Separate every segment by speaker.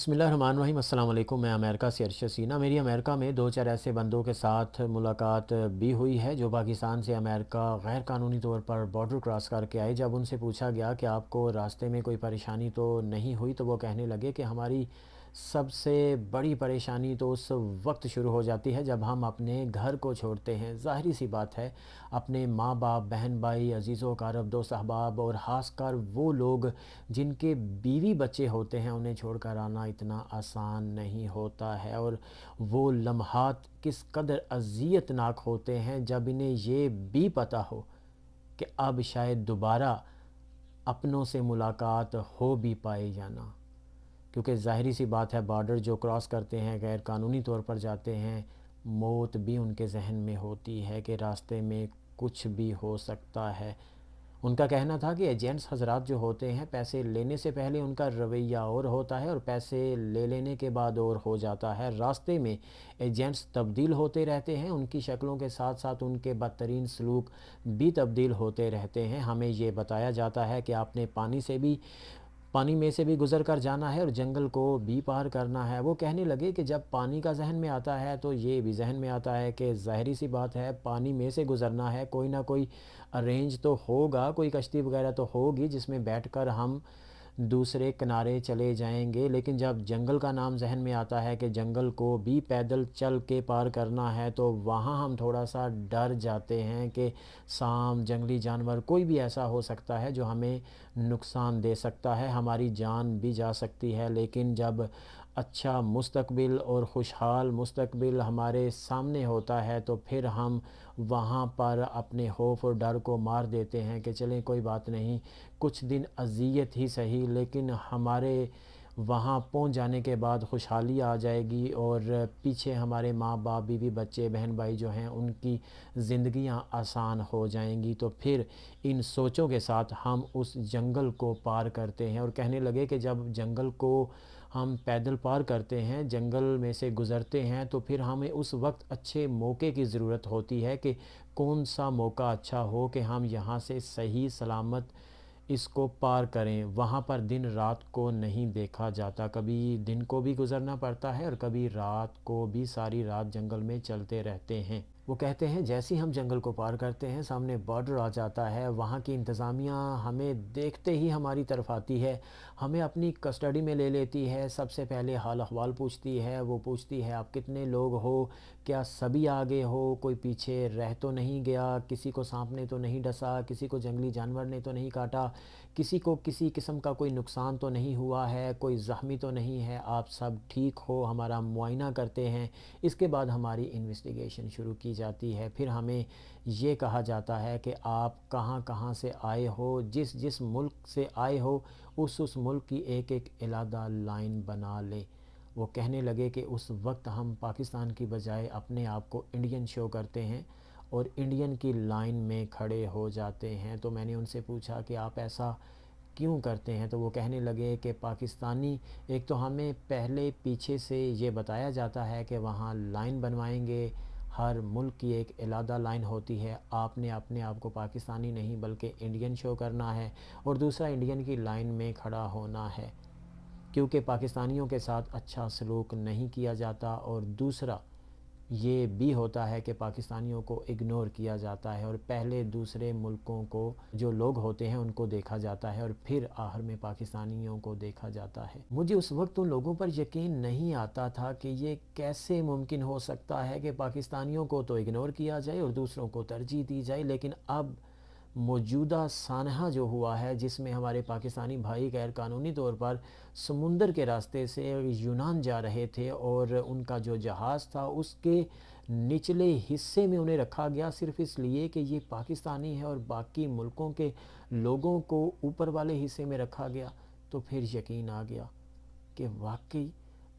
Speaker 1: بسم اللہ الرحمن الرحیم۔ السلام علیکم۔ میں امریکہ سے ارشد سینا۔ میری امریکہ میں دو چار ایسے بندوں کے ساتھ ملاقات بھی ہوئی ہے جو پاکستان سے امریکہ غیر قانونی طور پر بارڈر کراس کر کے آئے۔ جب ان سے پوچھا گیا کہ آپ کو راستے میں کوئی پریشانی تو نہیں ہوئی، تو وہ کہنے لگے کہ ہماری سب سے بڑی پریشانی تو اس وقت شروع ہو جاتی ہے جب ہم اپنے گھر کو چھوڑتے ہیں۔ ظاہری سی بات ہے، اپنے ماں باپ، بہن بھائی، عزیز و اقارب، دوست احباب اور خاص کر وہ لوگ جن کے بیوی بچے ہوتے ہیں، انہیں چھوڑ کر آنا اتنا آسان نہیں ہوتا ہے، اور وہ لمحات کس قدر اذیت ناک ہوتے ہیں جب انہیں یہ بھی پتہ ہو کہ اب شاید دوبارہ اپنوں سے ملاقات ہو بھی پائے یا نہ۔ کیونکہ ظاہری سی بات ہے، بارڈر جو کراس کرتے ہیں، غیر قانونی طور پر جاتے ہیں، موت بھی ان کے ذہن میں ہوتی ہے کہ راستے میں کچھ بھی ہو سکتا ہے۔ ان کا کہنا تھا کہ ایجنٹس حضرات جو ہوتے ہیں، پیسے لینے سے پہلے ان کا رویہ اور ہوتا ہے اور پیسے لے لینے کے بعد اور ہو جاتا ہے۔ راستے میں ایجنٹس تبدیل ہوتے رہتے ہیں، ان کی شکلوں کے ساتھ ساتھ ان کے بدترین سلوک بھی تبدیل ہوتے رہتے ہیں۔ ہمیں یہ بتایا جاتا ہے کہ آپ نے پانی میں سے بھی گزر کر جانا ہے اور جنگل کو بھی پار کرنا ہے۔ وہ کہنے لگے کہ جب پانی کا ذہن میں آتا ہے تو یہ بھی ذہن میں آتا ہے کہ ظاہری سی بات ہے، پانی میں سے گزرنا ہے، کوئی نہ کوئی ارینج تو ہوگا، کوئی کشتی وغیرہ تو ہوگی جس میں بیٹھ کر ہم دوسرے کنارے چلے جائیں گے۔ لیکن جب جنگل کا نام ذہن میں آتا ہے کہ جنگل کو بھی پیدل چل کے پار کرنا ہے، تو وہاں ہم تھوڑا سا ڈر جاتے ہیں کہ سانپ، جنگلی جانور، کوئی بھی ایسا ہو سکتا ہے جو ہمیں نقصان دے سکتا ہے، ہماری جان بھی جا سکتی ہے۔ لیکن جب اچھا مستقبل اور خوشحال مستقبل ہمارے سامنے ہوتا ہے تو پھر ہم وہاں پر اپنے خوف اور ڈر کو مار دیتے ہیں کہ چلیں کوئی بات نہیں، کچھ دن اذیت ہی سہی، لیکن ہمارے وہاں پہنچ جانے کے بعد خوشحالی آ جائے گی، اور پیچھے ہمارے ماں باپ، بیوی بچے، بہن بھائی جو ہیں، ان کی زندگیاں آسان ہو جائیں گی۔ تو پھر ان سوچوں کے ساتھ ہم اس جنگل کو پار کرتے ہیں، اور کہنے لگے کہ جب جنگل کو ہم پیدل پار کرتے ہیں، جنگل میں سے گزرتے ہیں، تو پھر ہمیں اس وقت اچھے موقع کی ضرورت ہوتی ہے کہ کون سا موقع اچھا ہو کہ ہم یہاں سے صحیح سلامت اس کو پار کریں۔ وہاں پر دن رات کو نہیں دیکھا جاتا، کبھی دن کو بھی گزرنا پڑتا ہے اور کبھی رات کو بھی، ساری رات جنگل میں چلتے رہتے ہیں۔ وہ کہتے ہیں جیسے ہم جنگل کو پار کرتے ہیں، سامنے بارڈر آ جاتا ہے، وہاں کی انتظامیہ ہمیں دیکھتے ہی ہماری طرف آتی ہے، ہمیں اپنی کسٹڈی میں لے لیتی ہے، سب سے پہلے حال احوال پوچھتی ہے۔ وہ پوچھتی ہے آپ کتنے لوگ ہو، کیا سبھی آگے ہو، کوئی پیچھے رہ تو نہیں گیا، کسی کو سانپ نے تو نہیں ڈسا، کسی کو جنگلی جانور نے تو نہیں کاٹا، کسی کو کسی قسم کا کوئی نقصان تو نہیں ہوا ہے، کوئی زخمی تو نہیں ہے، آپ سب ٹھیک ہو، ہمارا معائنہ کرتے ہیں۔ اس کے بعد ہماری انویسٹیگیشن شروع کی جاتی ہے۔ پھر ہمیں یہ کہا جاتا ہے کہ آپ کہاں کہاں سے آئے ہو، جس ملک سے آئے ہو اس ملک کی ایک ایک علیحدہ لائن بنا لیں۔ وہ کہنے لگے کہ اس وقت ہم پاکستان کی بجائے اپنے آپ کو انڈین شو کرتے ہیں اور انڈین کی لائن میں کھڑے ہو جاتے ہیں۔ تو میں نے ان سے پوچھا کہ آپ ایسا کیوں کرتے ہیں؟ تو وہ کہنے لگے کہ پاکستانی، ایک تو ہمیں پہلے پیچھے سے یہ بتایا جاتا ہے کہ وہاں لائن بنوائیں گے، ہر ملک کی ایک علیحدہ لائن ہوتی ہے، آپ نے اپنے آپ کو پاکستانی نہیں بلکہ انڈین شو کرنا ہے، اور دوسرا انڈین کی لائن میں کھڑا ہونا ہے، کیونکہ پاکستانیوں کے ساتھ اچھا سلوک نہیں کیا جاتا، اور دوسرا یہ بھی ہوتا ہے کہ پاکستانیوں کو اگنور کیا جاتا ہے، اور پہلے دوسرے ملکوں کو جو لوگ ہوتے ہیں ان کو دیکھا جاتا ہے، اور پھر آخر میں پاکستانیوں کو دیکھا جاتا ہے۔ مجھے اس وقت ان لوگوں پر یقین نہیں آتا تھا کہ یہ کیسے ممکن ہو سکتا ہے کہ پاکستانیوں کو تو اگنور کیا جائے اور دوسروں کو ترجیح دی جائے، لیکن اب موجودہ سانحہ جو ہوا ہے جس میں ہمارے پاکستانی بھائی غیر قانونی طور پر سمندر کے راستے سے یونان جا رہے تھے، اور ان کا جو جہاز تھا اس کے نچلے حصے میں انہیں رکھا گیا صرف اس لیے کہ یہ پاکستانی ہے، اور باقی ملکوں کے لوگوں کو اوپر والے حصے میں رکھا گیا، تو پھر یقین آ گیا کہ واقعی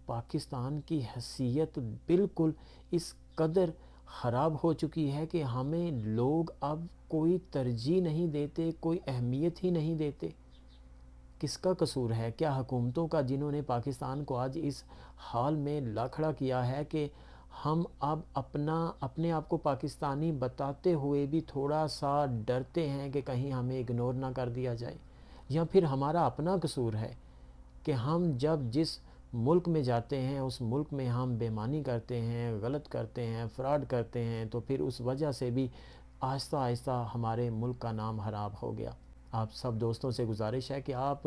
Speaker 1: پاکستان کی حیثیت بالکل اس قدر خراب ہو چکی ہے کہ ہمیں لوگ اب کوئی ترجیح نہیں دیتے، کوئی اہمیت ہی نہیں دیتے۔ کس کا قصور ہے؟ کیا حکومتوں کا، جنہوں نے پاکستان کو آج اس حال میں لا کھڑا کیا ہے کہ ہم اب اپنے آپ کو پاکستانی بتاتے ہوئے بھی تھوڑا سا ڈرتے ہیں کہ کہیں ہمیں اگنور نہ کر دیا جائے؟ یا پھر ہمارا اپنا قصور ہے کہ ہم جب جس ملک میں جاتے ہیں، اس ملک میں ہم بے ایمانی کرتے ہیں، غلط کرتے ہیں، فراڈ کرتے ہیں، تو پھر اس وجہ سے بھی آہستہ آہستہ ہمارے ملک کا نام خراب ہو گیا۔ آپ سب دوستوں سے گزارش ہے کہ آپ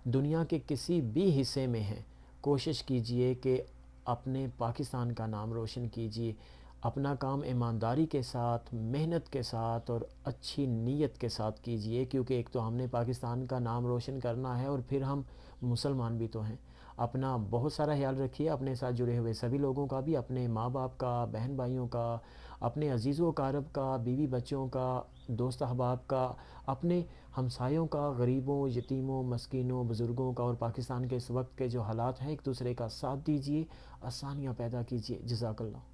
Speaker 1: دنیا کے کسی بھی حصے میں ہیں، کوشش کیجئے کہ اپنے پاکستان کا نام روشن کیجئے، اپنا کام ایمانداری کے ساتھ، محنت کے ساتھ اور اچھی نیت کے ساتھ کیجئے، کیونکہ ایک تو ہم نے پاکستان کا نام روشن کرنا ہے اور پھر ہم مسلمان بھی تو ہیں۔ اپنا بہت سارا خیال رکھیے، اپنے ساتھ جڑے ہوئے سبھی لوگوں کا بھی، اپنے ماں باپ کا، بہن بھائیوں کا، اپنے عزیز و اقارب کا، بیوی بچوں کا، دوست احباب کا، اپنے ہمسایوں کا، غریبوں، یتیموں، مسکینوں، بزرگوں کا، اور پاکستان کے اس وقت کے جو حالات ہیں ایک دوسرے کا ساتھ دیجیے، آسانیاں پیدا کیجیے۔ جزاک اللہ۔